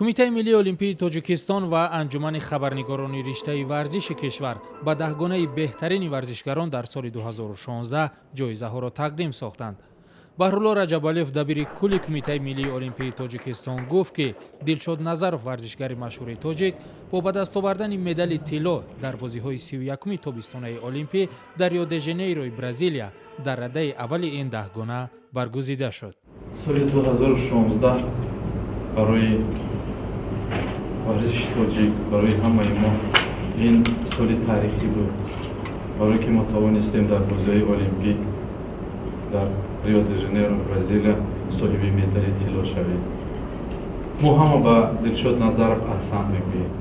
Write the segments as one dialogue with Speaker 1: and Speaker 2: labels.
Speaker 1: کمیته ملی المپیک تاجیکستان و انجمن خبرنگاران رشته ورزش کشور به 10 گانه بهترین ورزشگران در سال 2016 جایزه ها را تقدیم ساختند. بهرالله رجبالیف دبیر کل کمیته ملی المپیک تاجیکستان گفت که دلشاد نظرов ورزشگر مشهور تاجیک با به دست آوردن مدال طلا در بازی‌های 31 تابستانه المپیک در ریو د ژانیرو برزیلیا در رده اول این 10 گانه برگزیده شد.
Speaker 2: سال 2016 برای ورزش تاجیک برای همه ما این سال تاریخی بود، برای که ما توانستیم در بازی‌های المپیک در ریو د ژانیرو برزیلیا صاحب مدال طلا شویم. ما هم به دلشاد نظرов احسان میگوییم.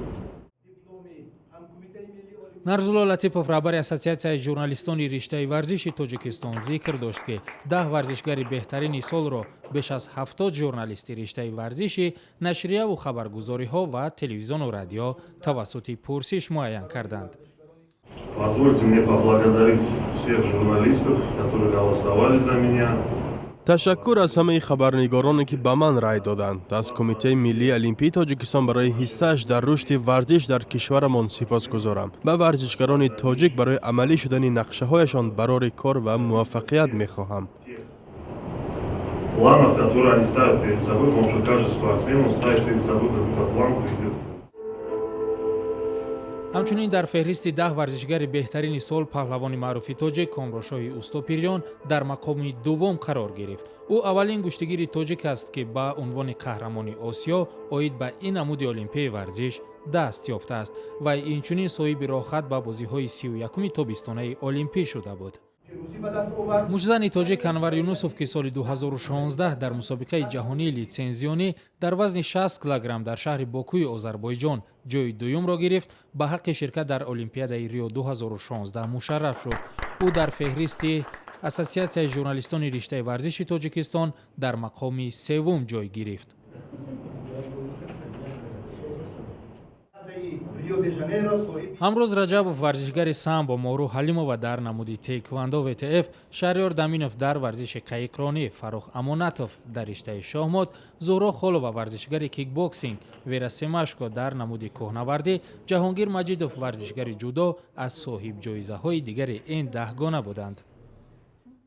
Speaker 1: Нарзулло Латипов рабари Ассоциатсияи журналистони риштаи варзиши Тоҷикистон зикр дошт ки 10 варзишгари беҳтарини солро беш аз 70 журналисти риштаи варзиши нашрияву хабаргузориҳо ва телевизиону радио тавассути пурсиш муайян карданд.
Speaker 3: Позвольте мне поблагодарить всех журналистов, которые голосовали за меня.
Speaker 4: تشکر از همه خبرنگارانی که به من رای دادند. از کمیته ملی المپیک تاجیکستان برای حصه‌اش در رشد ورزش در کشورمان سپاسگزارم. به ورزشکاران تاجیک برای عملی شدن نقشه‌هایشان برای کار و موفقیت می‌خواهم.
Speaker 3: Планов, которые они ставят перед собой, потому что каждый спортсмен ставит перед собой какую-то планку и идет.
Speaker 1: ҳамчунин дар феҳристи 10 варзишгари беҳтарини сол паҳлавони маъруфи тоҷик Комрошоҳи Устопирён дар мақоми дуввум қарор гирифт. ӯ аввалин гуштагири тоҷик аст ки ба унвони қаҳрамони Осиё оид ба ин намуди олимпияи варзиш даст ёфтааст ва инчунин соҳиби роҳхат ба бозиҳои 31 тобистонаи олимпӣ шуда буд. мушзани тоҷик Анвар Юнусов ки соли 2016 дар мусобиқаи ҷаҳонии литсензионӣ дар вазни 60 килограмм дар шаҳри Бокуи Озарбойҷон ҷои дуюмро гирифт, ба ҳаққи ширкат дар Олимпиадаи Рио 2016 мушарраф шуд. ӯ дар феҳристи Ассоциатсияи журналистони риштаи варзиши Тоҷикистон дар мақоми севум ҷой гирифт. ҳамрӯз Раҷабов варзишгари самбо Мору Ҳалимова дар намуди тейквандо ВТФ, Шаҳрёр Даминов дар варзиши қайиқронӣ, Фаррух Амонатов дар риштаи шоҳмот, Зуҳро Холова варзишгари кикбоксинг, Вера Семашко дар намуди кӯҳнавардӣ, Ҷаҳонгир Маҷидов варзишгари ҷудо аз соҳиб ҷоизаҳои дигари ин 10 гона буданд.